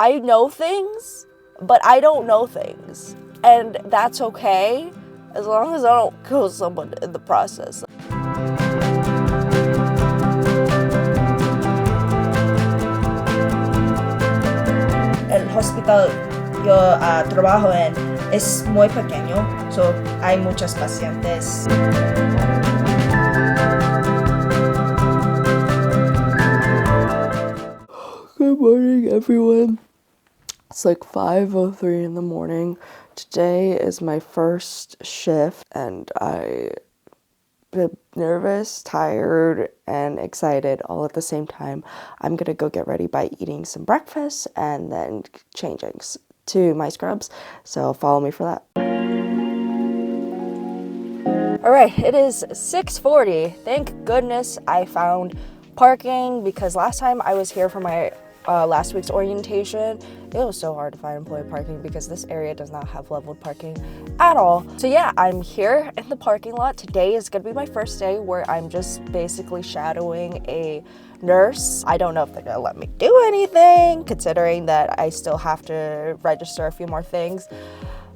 I know things, but I don't know things. And that's okay, as long as I don't kill someone in the process. El hospital yo trabajo en es muy pequeño, so hay muchos pacientes. Good morning, everyone. It's like 5:03 in the morning. Today is my first shift, and I'm nervous, tired, and excited all at the same time. I'm gonna go get ready by eating some breakfast and then changing to my scrubs. So follow me for that. All right, it is 6:40. Thank goodness I found parking, because last time I was here for my last week's orientation, it was so hard to find employee parking because this area does not have leveled parking at all. So yeah, I'm here in the parking lot. Today is gonna be my first day where I'm just basically shadowing a nurse. I don't know if they're gonna let me do anything, considering that I still have to register a few more things.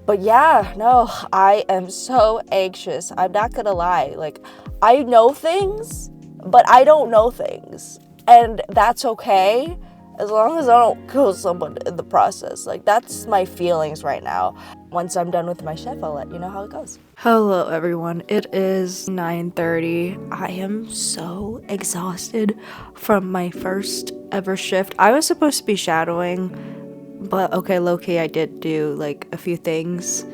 But yeah, no, I am so anxious. I'm not gonna lie. Like, I know things, but I don't know things. And that's okay, as long as I don't kill someone in the process. Like, that's my feelings right now. Once I'm done with my shift, I'll let you know how it goes. Hello, everyone. It is 9:30. I am so exhausted from my first ever shift. I was supposed to be shadowing, but okay, low-key, I did do like a few things.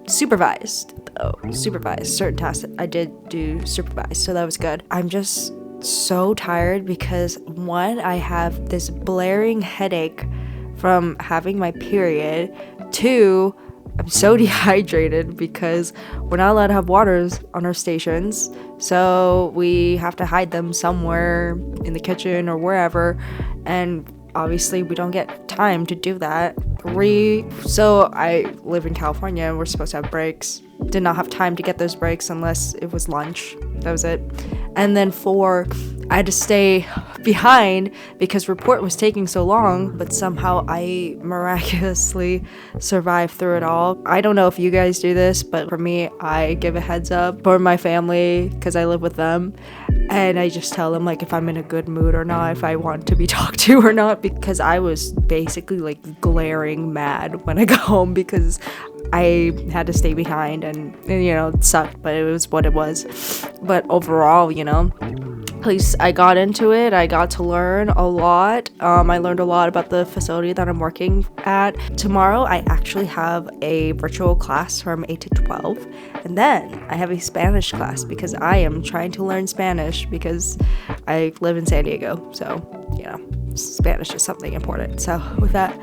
Supervised, though. Supervised. Certain tasks I did do supervised, so that was good. I'm just so tired because, one, I have this blaring headache from having my period. Two, I'm so dehydrated because we're not allowed to have waters on our stations, so we have to hide them somewhere in the kitchen or wherever, and obviously we don't get time to do that. 3, so I live in California and we're supposed to have breaks. Did not have time to get those breaks unless it was lunch. That was it. And then 4, I had to stay behind because report was taking so long, but somehow I miraculously survived through it all. I don't know if you guys do this, but for me, I give a heads up for my family because I live with them, and I just tell them like if I'm in a good mood or not, if I want to be talked to or not, because I was basically like glaring mad when I got home because I had to stay behind, and you know, it sucked, but it was what it was. But overall, you know, at least I got into it. I got to learn a lot. I learned a lot about the facility that I'm working at. Tomorrow, I actually have a virtual class from 8 to 12. And then I have a Spanish class because I am trying to learn Spanish because I live in San Diego. So, you know, Spanish is something important. So with that,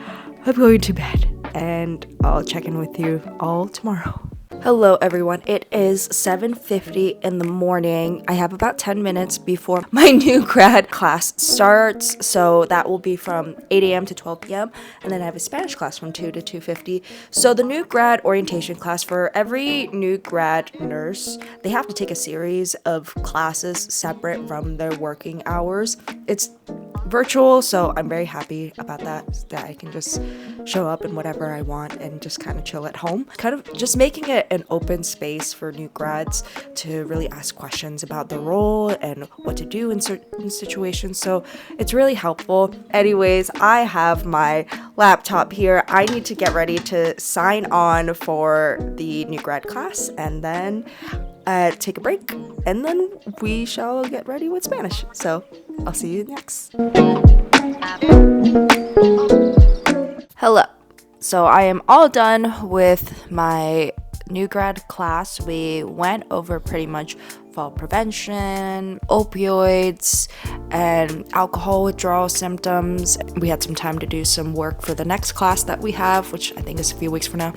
I'm going to bed, and I'll check in with you all tomorrow. Hello, everyone. It is 7:50 in the morning. I have about 10 minutes before my new grad class starts, so that will be from 8 a.m. to 12 p.m. And then I have a Spanish class from 2 to 2:50. So the new grad orientation class, for every new grad nurse, they have to take a series of classes separate from their working hours. It's virtual, so I'm very happy about that I can just show up in whatever I want and just kind of chill at home, kind of just making it an open space for new grads to really ask questions about the role and what to do in certain situations. So it's really helpful. Anyways, I have my laptop here. I need to get ready to sign on for the new grad class, and then take a break, and then we shall get ready with Spanish. So I'll see you next. Hello. So I am all done with my new grad class. We went over pretty much fall prevention, opioids, and alcohol withdrawal symptoms. We had some time to do some work for the next class that we have, which I think is a few weeks from now.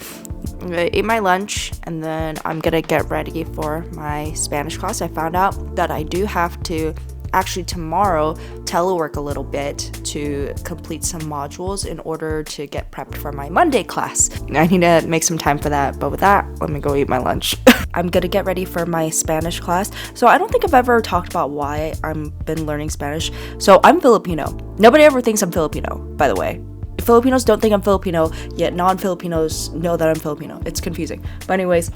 I ate my lunch, and then I'm gonna get ready for my Spanish class. I found out that I do have to actually tomorrow telework a little bit to complete some modules in order to get prepped for my Monday class. I need to make some time for that, but with that, let me go eat my lunch. I'm gonna get ready for my Spanish class. So I don't think I've ever talked about why I've been learning Spanish. So I'm Filipino. Nobody ever thinks I'm Filipino, by the way. Filipinos don't think I'm Filipino, yet non-Filipinos know that I'm Filipino. It's confusing. But anyways,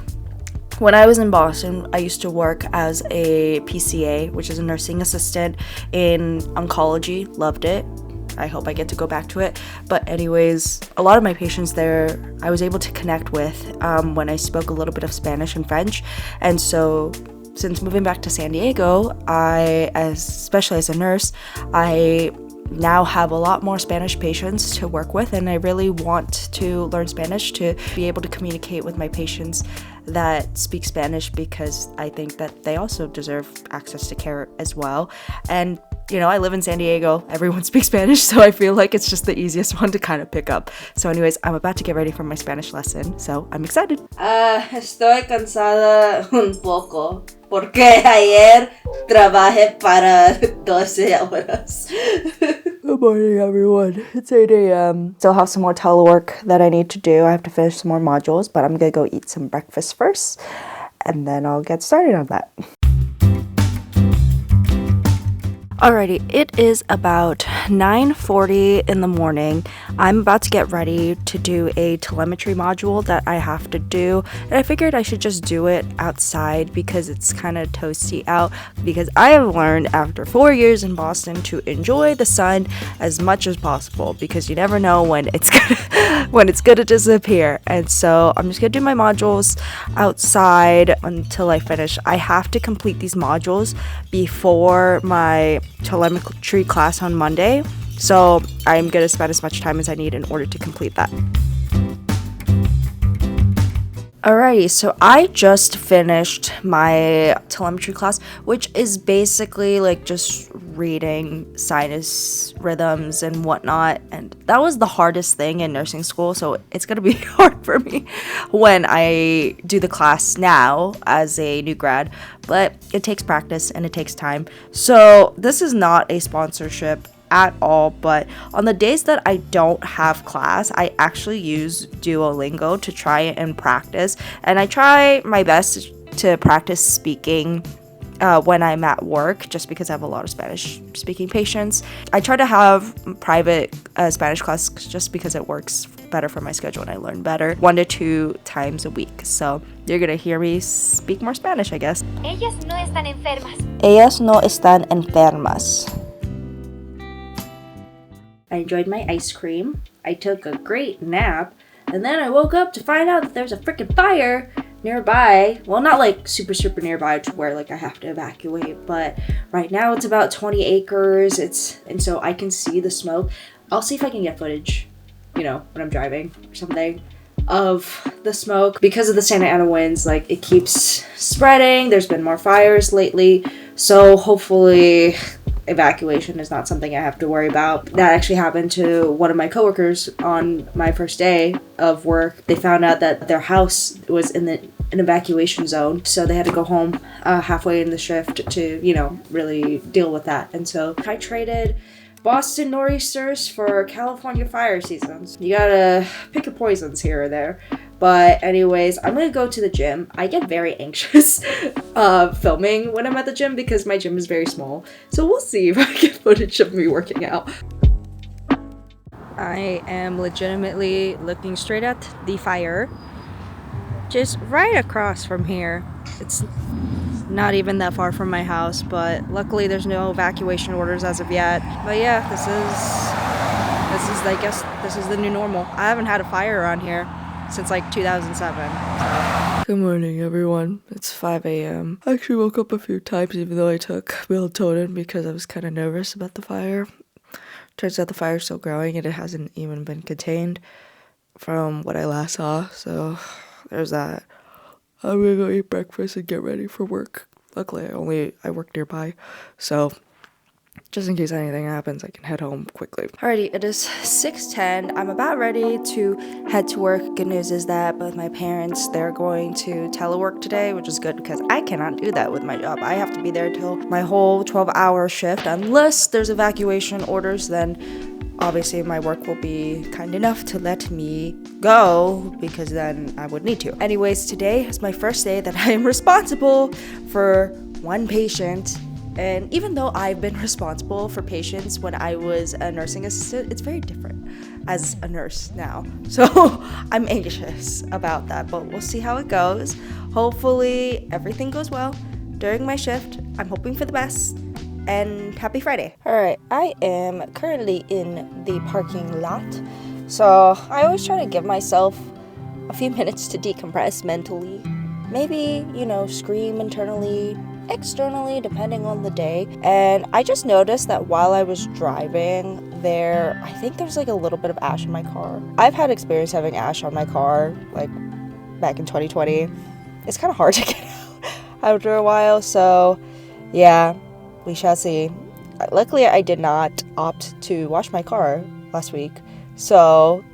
when I was in Boston, I used to work as a PCA, which is a nursing assistant in oncology. Loved it. I hope I get to go back to it. But anyways, a lot of my patients there, I was able to connect with when I spoke a little bit of Spanish and French. And so since moving back to San Diego, especially as a nurse, I now have a lot more Spanish patients to work with, and I really want to learn Spanish to be able to communicate with my patients that speak Spanish, because I think that they also deserve access to care as well. And you know, I live in San Diego, everyone speaks Spanish, so I feel like it's just the easiest one to kind of pick up. So anyways, I'm about to get ready for my Spanish lesson, so I'm excited. Estoy cansada un poco, porque ayer trabajé para 12 horas. Good morning, everyone. It's 8 a.m. Still have some more telework that I need to do. I have to finish some more modules, but I'm gonna go eat some breakfast first, and then I'll get started on that. Alrighty, it is about 9:40 in the morning. I'm about to get ready to do a telemetry module that I have to do, and I figured I should just do it outside because it's kind of toasty out, because I have learned after 4 years in Boston to enjoy the sun as much as possible, because you never know when it's gonna disappear. And so I'm just gonna do my modules outside until I finish. I have to complete these modules before my telemetry class on Monday, so I'm gonna spend as much time as I need in order to complete that. Alrighty, so I just finished my telemetry class, which is basically like just reading sinus rhythms and whatnot, and that was the hardest thing in nursing school, so it's gonna be hard for me when I do the class now as a new grad, but it takes practice and it takes time. So this is not a sponsorship at all, but on the days that I don't have class, I actually use Duolingo to try and practice, and I try my best to practice speaking when I'm at work, just because I have a lot of Spanish speaking patients. I try to have private Spanish class just because it works better for my schedule and I learn better 1 to 2 times a week. So you're gonna hear me speak more Spanish, I guess. Ellas no están enfermas. Ellas no están enfermas. I enjoyed my ice cream. I took a great nap, and then I woke up to find out that there's a freaking fire nearby. Well, not like super nearby to where like I have to evacuate, but right now it's about 20 acres. And so I can see the smoke. I'll see if I can get footage, you know, when I'm driving or something, of the smoke. Because of the Santa Ana winds, like it keeps spreading. There's been more fires lately, so hopefully evacuation is not something I have to worry about. That actually happened to one of my coworkers on my first day of work. They found out that their house was in an evacuation zone, so they had to go home halfway in the shift to, you know, really deal with that. And so I traded Boston nor'easters for California fire seasons. You gotta pick your poisons here or there. But anyways, I'm gonna go to the gym. I get very anxious filming when I'm at the gym because my gym is very small. So we'll see if I get footage of me working out. I am legitimately looking straight at the fire, just right across from here. It's not even that far from my house, but luckily there's no evacuation orders as of yet. But yeah, this is I guess this is the new normal. I haven't had a fire around here since like 2007. So. Good morning, everyone. It's 5 a.m. I actually woke up a few times even though I took melatonin because I was kind of nervous about the fire. Turns out the fire's still growing and it hasn't even been contained from what I last saw. So there's that. I'm gonna go eat breakfast and get ready for work. Luckily, I work nearby, so just in case anything happens, I can head home quickly. Alrighty, it is 6:10. I'm about ready to head to work. Good news is that both my parents, they're going to telework today, which is good because I cannot do that with my job. I have to be there till my whole 12-hour shift. Unless there's evacuation orders, then obviously my work will be kind enough to let me go, because then I would need to. Anyways, today is my first day that I am responsible for one patient. And even though I've been responsible for patients when I was a nursing assistant, it's very different as a nurse now. So I'm anxious about that, but we'll see how it goes. Hopefully everything goes well during my shift. I'm hoping for the best. And happy Friday. All right, I am currently in the parking lot. So I always try to give myself a few minutes to decompress mentally. Maybe, scream internally, externally, depending on the day. And I just noticed that while I was driving I think there's like a little bit of ash in my car. I've had experience having ash on my car, like back in 2020. It's kind of hard to get out after a while. So yeah, we shall see. Luckily, I did not opt to wash my car last week. So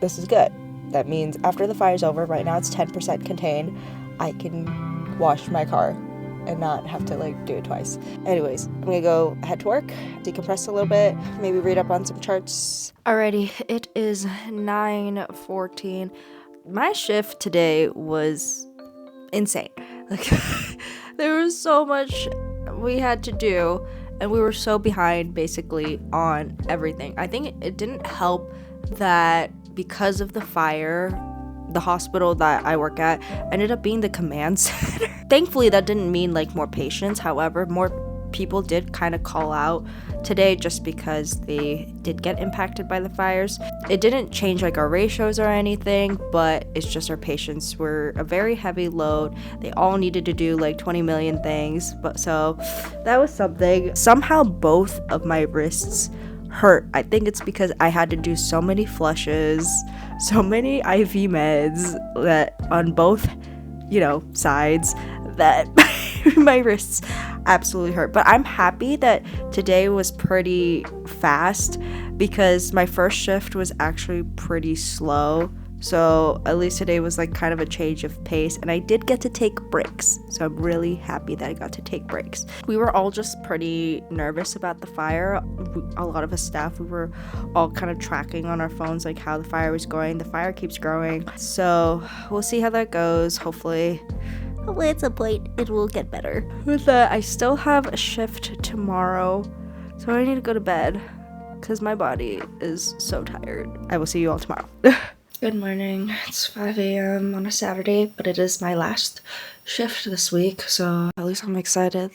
this is good. That means after the fire's over, right now it's 10% contained, I can wash my car and not have to do it twice. Anyways, I'm gonna go head to work, decompress a little bit, maybe read up on some charts. Alrighty, it is 9:14. My shift today was insane. There was so much we had to do, and we were so behind basically on everything. I think it didn't help that because of the fire, the hospital that I work at ended up being the command center. Thankfully, that didn't mean more patients. However, more people did kind of call out today just because they did get impacted by the fires. It didn't change our ratios or anything, but it's just our patients were a very heavy load. They all needed to do 20 million things, but so that was something. Somehow both of my wrists hurt. I think it's because I had to do so many flushes, so many IV meds that on both, sides, that my wrists absolutely hurt. But I'm happy that today was pretty fast because my first shift was actually pretty slow. So at least today was kind of a change of pace, and I did get to take breaks. So I'm really happy that I got to take breaks. We were all just pretty nervous about the fire. A lot of us staff, we were all kind of tracking on our phones how the fire was going. The fire keeps growing. So we'll see how that goes. Hopefully at some point it will get better. With that, I still have a shift tomorrow. So I need to go to bed because my body is so tired. I will see you all tomorrow. Good morning. It's 5 a.m. on a Saturday, but it is my last shift this week, so at least I'm excited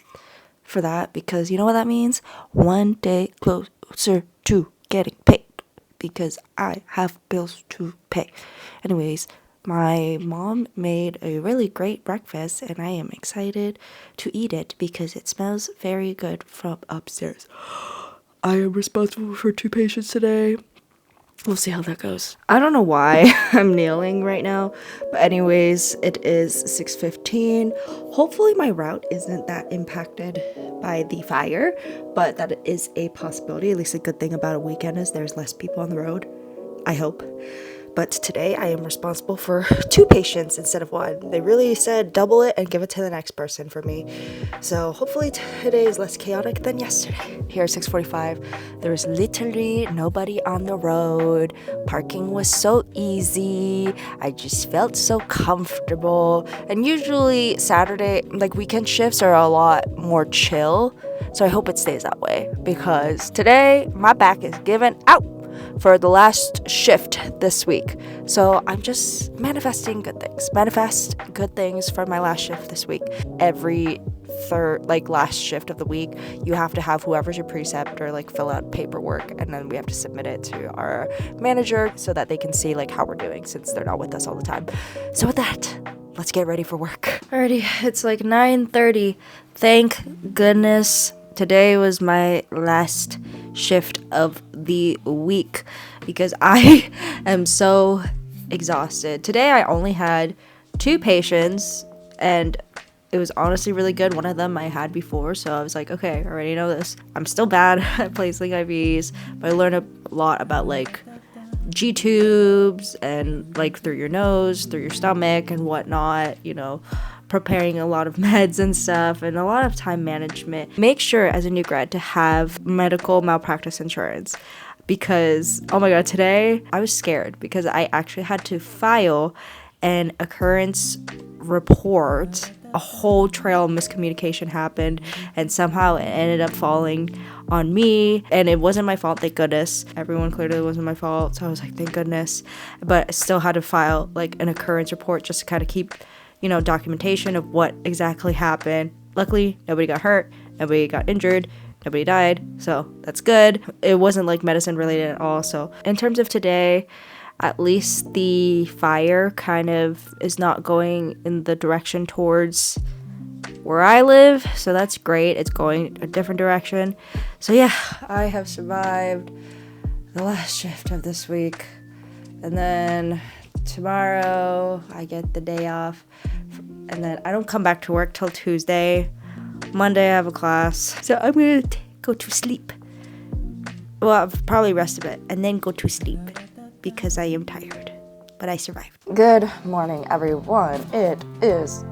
for that because you know what that means? One day closer to getting paid because I have bills to pay. Anyways, my mom made a really great breakfast and I am excited to eat it because it smells very good from upstairs. I am responsible for 2 patients today. We'll see how that goes. I don't know why I'm kneeling right now, but anyways, it is 6:15. Hopefully my route isn't that impacted by the fire, but that is a possibility. At least a good thing about a weekend is there's less people on the road. I hope. But today I am responsible for 2 patients instead of 1. They really said double it and give it to the next person for me. So hopefully today is less chaotic than yesterday. Here at 6:45, there was literally nobody on the road. Parking was so easy. I just felt so comfortable. And usually Saturday, weekend shifts are a lot more chill. So I hope it stays that way because today my back is giving out for the last shift this week. So I'm just manifesting good things. Manifest good things for my last shift this week. Every last shift of the week, you have to have whoever's your preceptor fill out paperwork, and then we have to submit it to our manager so that they can see how we're doing since they're not with us all the time. So with that, let's get ready for work. Alrighty, it's 9:30. Thank goodness today was my last shift of the week because I am so exhausted. Today I only had 2 patients and it was honestly really good. One of them I had before, so I was like, okay, I already know this. I'm still bad at placing IVs, but I learned a lot about G-tubes and through your nose, through your stomach and whatnot, preparing a lot of meds and stuff and a lot of time management. Make sure as a new grad to have medical malpractice insurance because, oh my god, today I was scared because I actually had to file an occurrence report. A whole trail of miscommunication happened and somehow it ended up falling on me, and it wasn't my fault, thank goodness. Everyone clearly wasn't my fault, so I was like, thank goodness. But I still had to file like an occurrence report just to kind of keep, you know, documentation of what exactly happened. Luckily, nobody got hurt, nobody got injured, nobody died, so that's good. It wasn't like medicine related at all. So in terms of today, at least the fire kind of is not going in the direction towards where I live, so that's great. It's going a different direction. So yeah, I have survived the last shift of this week, and then tomorrow I get the day off, and then I don't come back to work till Tuesday. Monday I have a class, so I'm gonna go to sleep. Well, I'll probably rest a bit and then go to sleep because I am tired, but I survived. Good morning, everyone. It is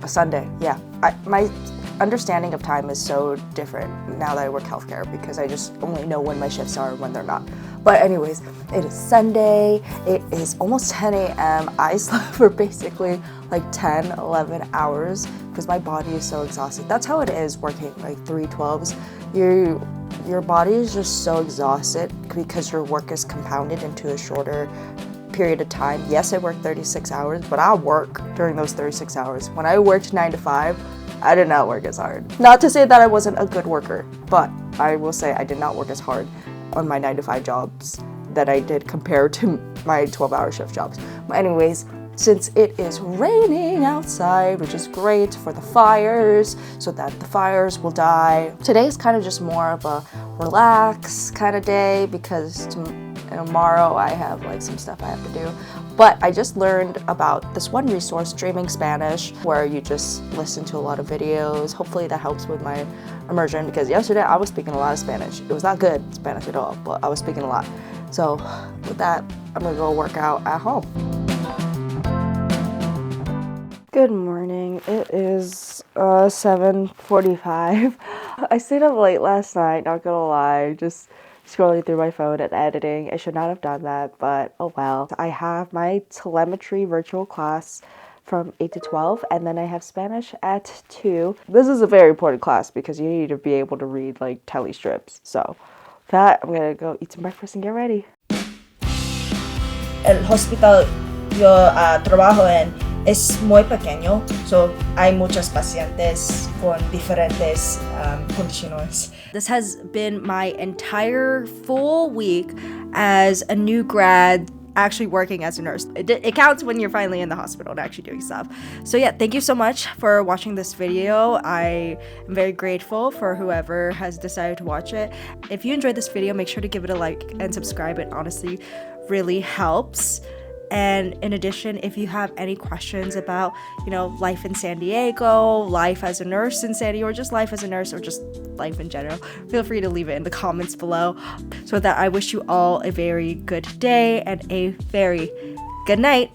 a Sunday. Yeah, my understanding of time is so different now that I work healthcare because I just only know when my shifts are and when they're not. But anyways, it is Sunday. It is almost 10 a.m. I slept for basically like 10, 11 hours because my body is so exhausted. That's how it is working like 312s. Your body is just so exhausted because your work is compounded into a shorter period of time. Yes, I work 36 hours, but I work during those 36 hours. When I worked 9 to 5, I did not work as hard. Not to say that I wasn't a good worker, but I will say I did not work as hard on my 9 to 5 jobs that I did compared to my 12-hour shift jobs. But anyways, since it is raining outside, which is great for the fires, so that the fires will die. Today is kind of just more of a relax kind of day because tomorrow I have like some stuff I have to do. But I just learned about this one resource, Streaming Spanish, where you just listen to a lot of videos. Hopefully that helps with my immersion because yesterday I was speaking a lot of Spanish. It was not good Spanish at all, but I was speaking a lot. So with that, I'm gonna go work out at home. Good morning. It is 7:45. I stayed up late last night, not gonna lie, just scrolling through my phone and editing. I should not have done that, but oh well. I have my Telemetry virtual class from 8 to 12, and then I have Spanish at 2. This is a very important class because you need to be able to read like tele strips. So with that, I'm gonna go eat some breakfast and get ready. El hospital yo trabajo en es muy pequeño, so hay muchos pacientes con diferentes condiciones. This has been my entire full week as a new grad actually working as a nurse. It counts when you're finally in the hospital and actually doing stuff. So yeah, thank you so much for watching this video. I am very grateful for whoever has decided to watch it. If you enjoyed this video, make sure to give it a like and subscribe. It honestly really helps. And in addition, if you have any questions about, you know, life in San Diego, life as a nurse in San Diego, or just life as a nurse, or just life in general, feel free to leave it in the comments below. So that I wish you all a very good day and a very good night.